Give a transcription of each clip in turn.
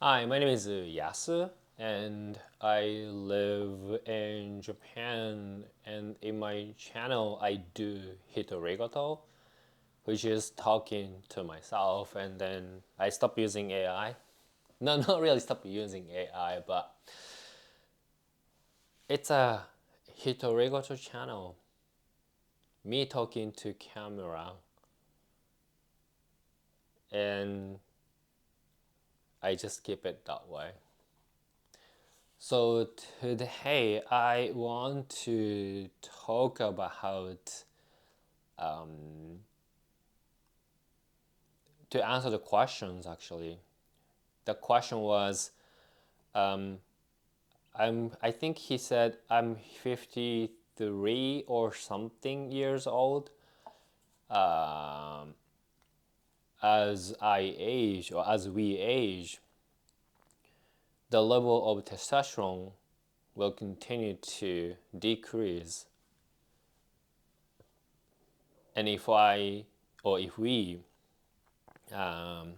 Hi, my name is Yasu, and I live in Japan. And in my channel, I do Hitorigoto, which is talking to myself. And then I stopped using AI. No, not really stop using AI, but it's a Hitorigoto channel. Me talking to camera, and I just keep it that way. So today I want to talk about to answer the questions. Actually, the question was, I think he said I'm 53 or something years old. As I age or as we age, the level of testosterone will continue to decrease. And if we um,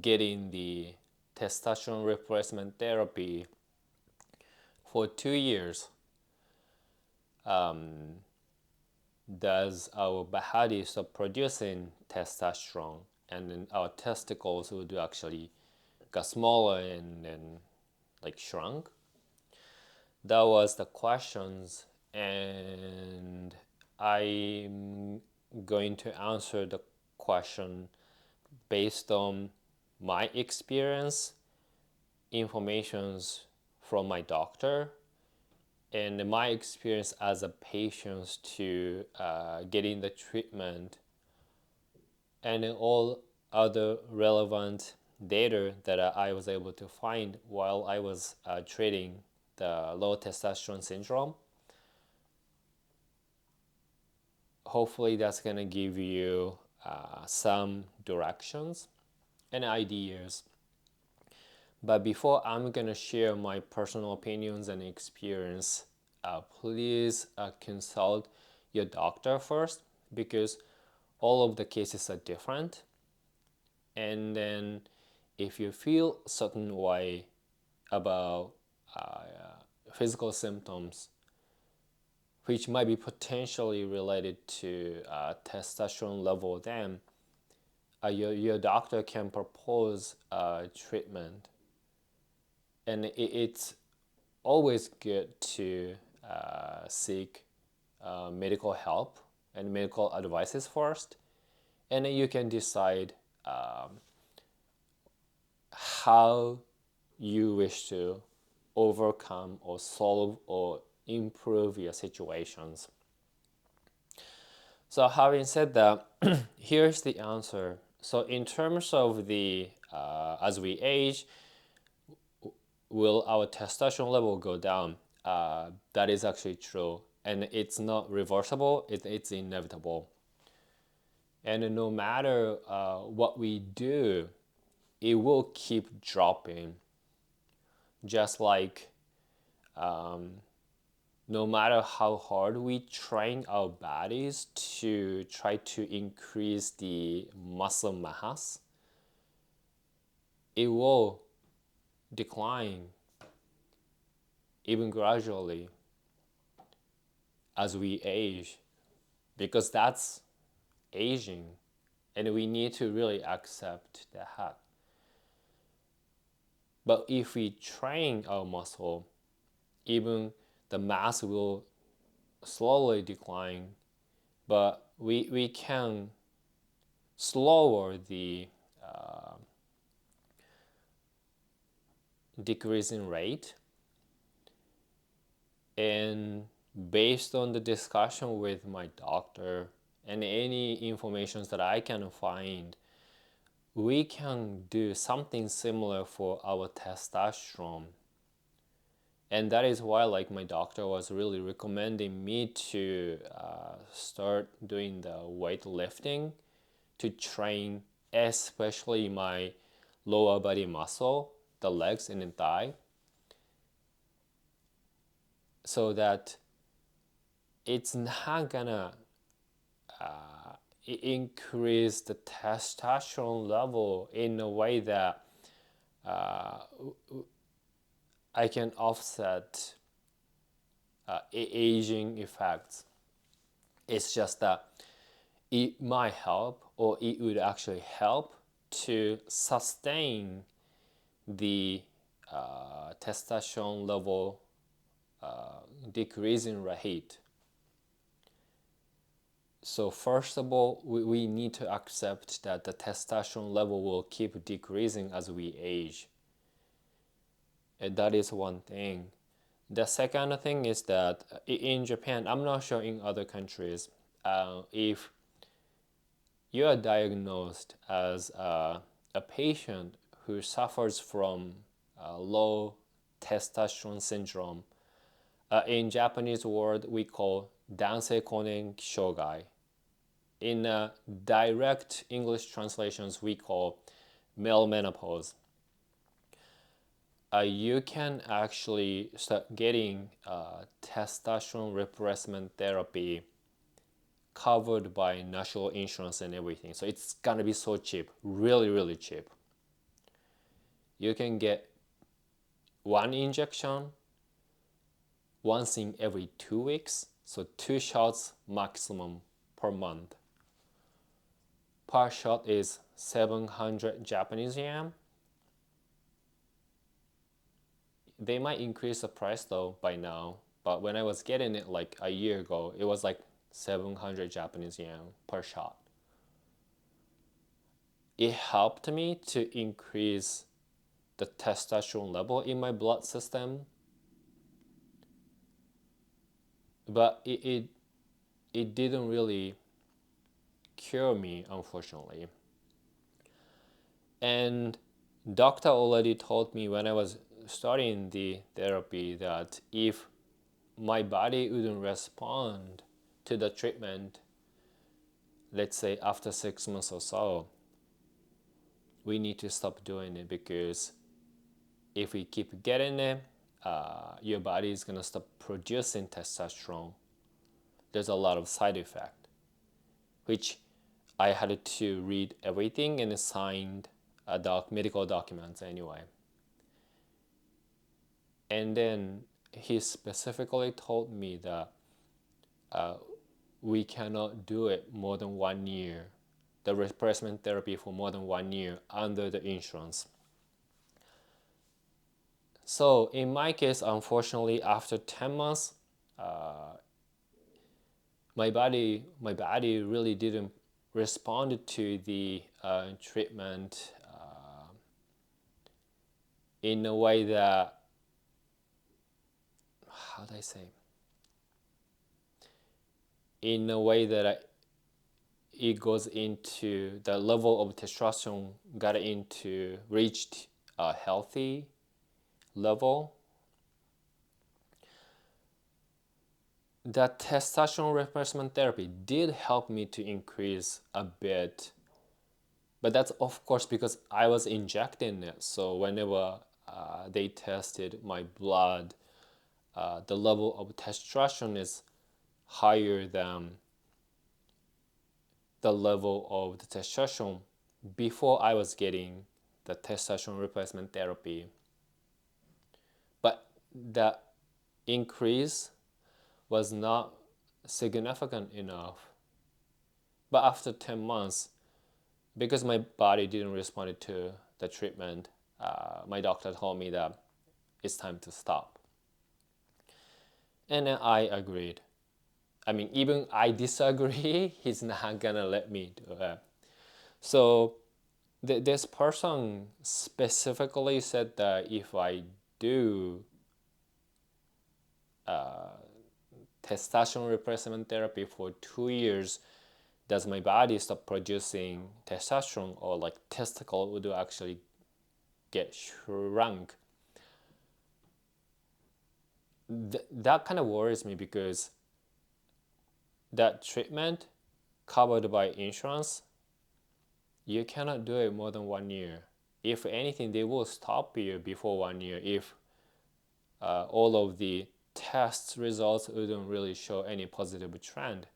getting the testosterone replacement therapy for 2 years, does our body stop producing testosterone, and then our testicles would actually get smaller and then like shrunk? That was the questions, and I'm going to answer the question based on my experience, informations from my doctor, and my experience as a patient to getting the treatment, and all other relevant data that I was able to find while I was treating the low testosterone syndrome. Hopefully that's going to give you some directions and ideas. But before I'm going to share my personal opinions and experience, please consult your doctor first, because all of the cases are different. And then if you feel certain way about physical symptoms which might be potentially related to testosterone level, then your doctor can propose treatment. And it's always good to seek medical help and medical advices first, and then you can decide how you wish to overcome or solve or improve your situations. So having said that, here's the answer. So in terms of the as we age, will our testosterone level go down? That is actually true, and it's not reversible. It's inevitable. And no matter what we do, it will keep dropping. Just like no matter how hard we train our bodies to try to increase the muscle mass, it will decline even gradually as we age, because that's aging, and we need to really accept that. But if we train our muscle, even the mass will slowly decline, but we can slower the decreasing rate. And based on the discussion with my doctor and any information that I can find, we can do something similar for our testosterone. And that is why, like, my doctor was really recommending me to start doing the weightlifting to train, especially my lower body muscle, the legs and the thigh, so that it's not gonna increase the testosterone level in a way that I can offset aging effects. It's just that it might help, or it would actually help to sustain the testosterone level decreasing rate. So first of all, we need to accept that the testosterone level will keep decreasing as we age. And that is one thing. The second thing is that in Japan, I'm not sure in other countries, if you are diagnosed as a patient who suffers from low testosterone syndrome, in Japanese word we call dansei konen shogai. In direct English translations, we call malemenopause. You can actually start getting testosterone replacement therapy covered by national insurance and everything. So it's gonna be so cheap, really, really cheap. You can get one injection once in every 2 weeks, so 2 shots maximum per month. Per shot is 700 Japanese yen. They might increase the price though by now, but when I was getting it like a year ago, it was like 700 Japanese yen per shot. It helped me to increase the testosterone level in my blood system, but it didn't really cure me, unfortunately. And doctor already told me when I was starting the therapy that if my body wouldn't respond to the treatment, let's say after 6 months or so, we need to stop doing it, because if we keep getting it, your body is gonna stop producing testosterone. There's a lot of side effect, which I had to read everything and signed medical documents anyway. And then he specifically told me that we cannot do it more than 1 year, the replacement therapy for more than 1 year under the insurance. So in my case, unfortunately, after 10 months, my body really didn't respond to the treatment in a way that, how do I say, in a way that it goes into the level of testosterone got into reached a healthy level. That testosterone replacement therapy did help me to increase a bit, but that's of course because I was injecting it. So whenever they tested my blood, the level of testosterone is higher than the level of the testosterone before I was getting the testosterone replacement therapy. But the increase was not significant enough. But after 10 months, because my body didn't respond to the treatment, my doctor told me that it's time to stop. And then I agreed. I mean, even I disagree, he's not gonna let me do it. So this person specifically said that if I do testosterone replacement therapy for 2 years, does my body stop producing testosterone, or like testicle would actually get shrunk? That kind of worries me, because that treatment covered by insurance, you cannot do it more than 1 year. If anything, they will stop you before 1 year if all of the test results wouldn't really show any positive trend,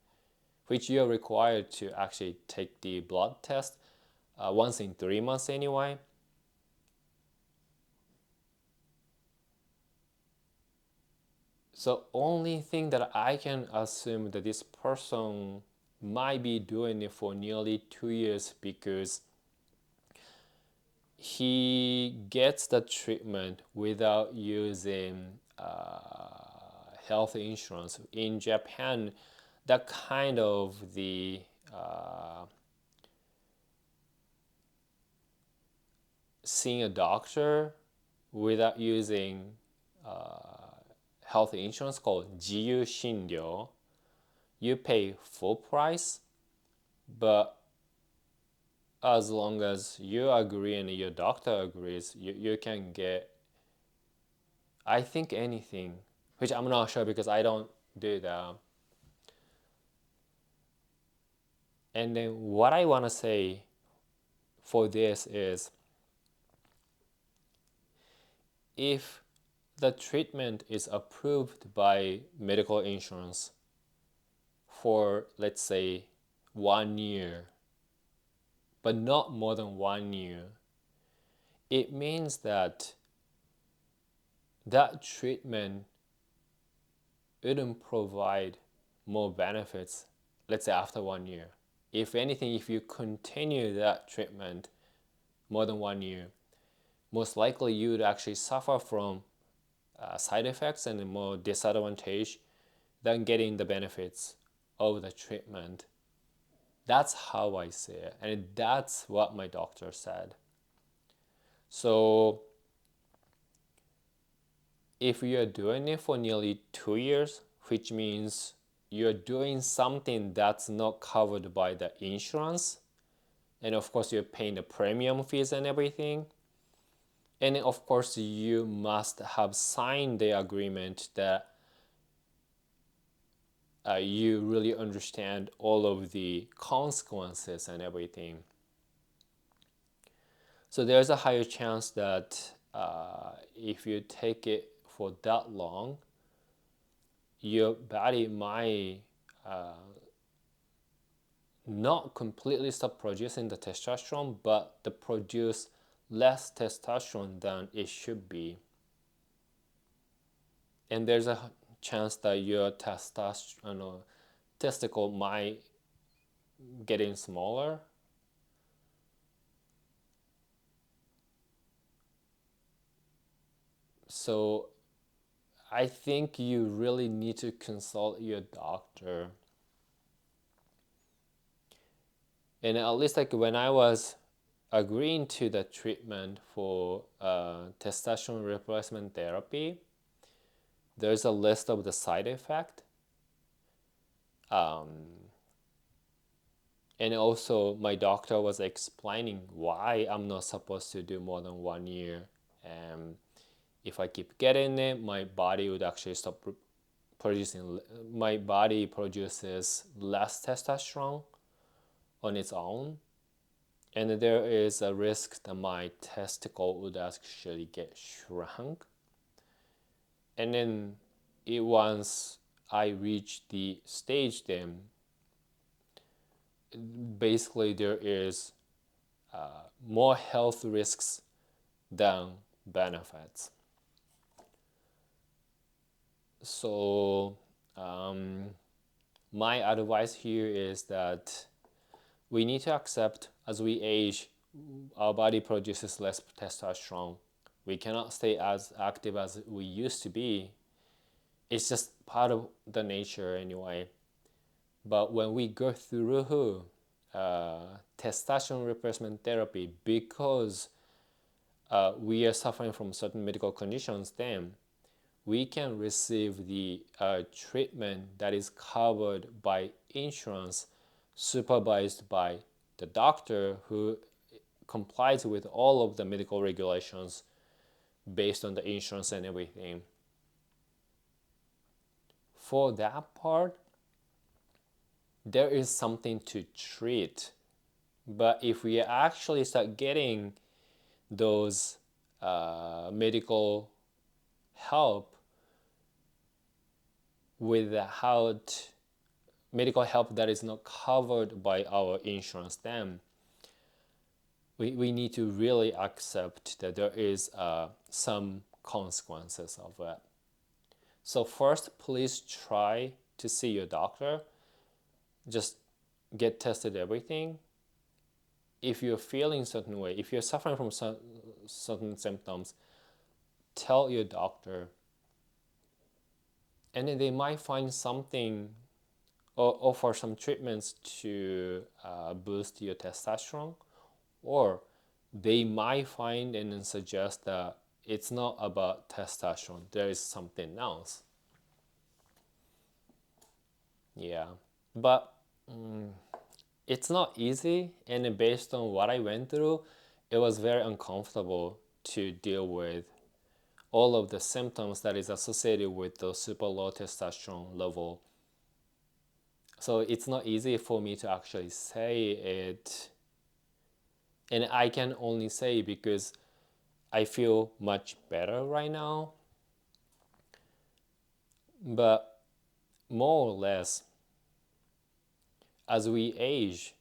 which you're required to actually take the blood test once in 3 months anyway. So only thing that I can assume that this person might be doing it for nearly 2 years because he gets the treatment without using health insurance. In Japan, that kind of the seeing a doctor without using health insurance called jiyu shinryo. You pay full price, but as long as you agree and your doctor agrees, you can get, I think, anything, which I'm not sure because I don't do that. And then what I want to say for this is, if the treatment is approved by medical insurance for, let's say, 1 year, but not more than 1 year, it means that that treatment wouldn't provide more benefits, let's say after 1 year. If anything, if you continue that treatment more than 1 year, most likely you would actually suffer from side effects and more disadvantage than getting the benefits of the treatment. That's how I see it, and that's what my doctor said. So if you're doing it for nearly 2 years, which means you're doing something that's not covered by the insurance, and of course you're paying the premium fees and everything, and of course you must have signed the agreement that you really understand all of the consequences and everything. So there's a higher chance that if you take it for that long, your body might not completely stop producing the testosterone, but to produce less testosterone than it should be. And there's a chance that your testicle might getting smaller. So I think you really need to consult your doctor. And at least like when I was agreeing to the treatment for testosterone replacement therapy, there's a list of the side effect. And also my doctor was explaining why I'm not supposed to do more than 1 year. And if I keep getting it, my body would actually stop producing. My body produces less testosterone on its own, and there is a risk that my testicle would actually get shrunk. And then once I reach the stage, then basically there is more health risks than benefits. So my advice here is that we need to accept as we age, our body produces less testosterone. We cannot stay as active as we used to be. It's just part of the nature anyway. But when we go through testosterone replacement therapy, because we are suffering from certain medical conditions, then we can receive the treatment that is covered by insurance, supervised by the doctor who complies with all of the medical regulations based on the insurance and everything. For that part, there is something to treat. But if we actually start getting those medical help without medical help that is not covered by our insurance, then we need to really accept that there is some consequences of that. So first, please try to see your doctor. Just get tested everything. If you're feeling certain way, if you're suffering from certain symptoms, tell your doctor, and then they might find something or offer some treatments to boost your testosterone, or they might find and then suggest that it's not about testosterone, there is something else. Yeah, but it's not easy, and based on what I went through, it was very uncomfortable to deal with all of the symptoms that is associated with the super low testosterone level. So it's not easy for me to actually say it, and I can only say because I feel much better right now. But more or less, as we age,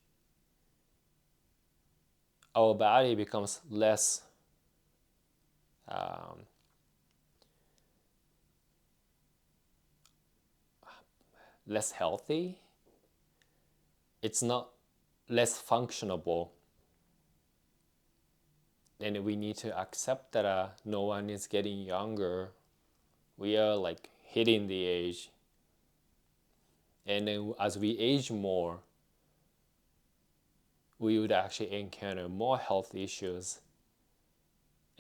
our body becomes um, less healthy. It's not less functionable, and we need to accept that no one is getting younger. We are like hitting the age, and then as we age more, we would actually encounter more health issues,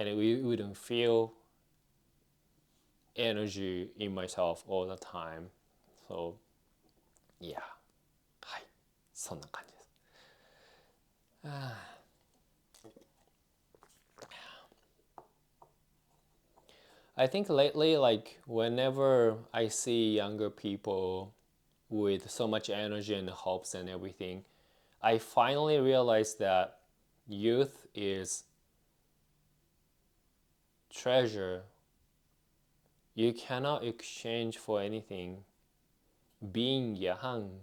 and we wouldn't feel energy in myself all the time. So yeah, はい、そんな感じです。I think lately, like whenever I see younger people with so much energy and hopes and everything, I finally realized that youth is treasure you cannot exchange for anything. Being young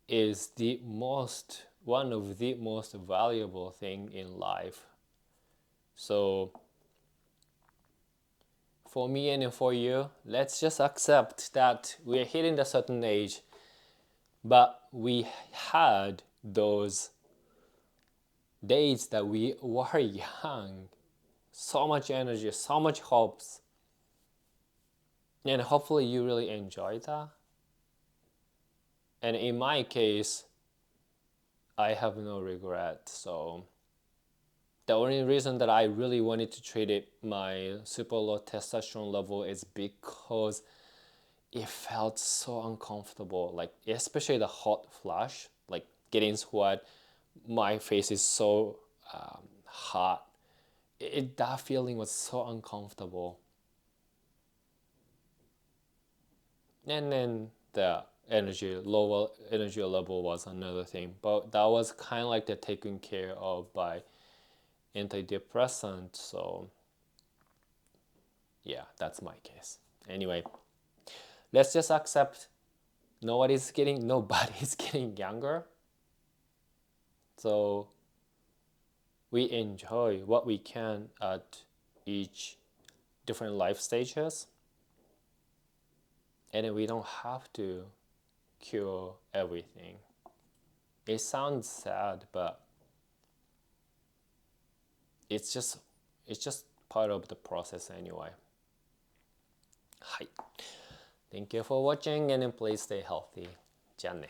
is one of the most valuable thing in life. So for me and for you, let's just accept that we're hitting a certain age, but we had those days that we were young, so much energy, so much hopes, and hopefully you really enjoy that. And in my case, I have no regret. So the only reason that I really wanted to treat my super low testosterone level is because it felt so uncomfortable, like especially the hot flush, like getting sweat. My face is so hot. That feeling was so uncomfortable. And then the lower energy level was another thing, but that was kind of like the taken care of by antidepressant. So yeah, that's my case. Anyway, let's just accept nobody's getting younger. So we enjoy what we can at each different life stages, and we don't have to cure everything. It sounds sad, but it's just it's just part of the process anyway. はい。Thank you for watching, and please stay healthy. じゃあね。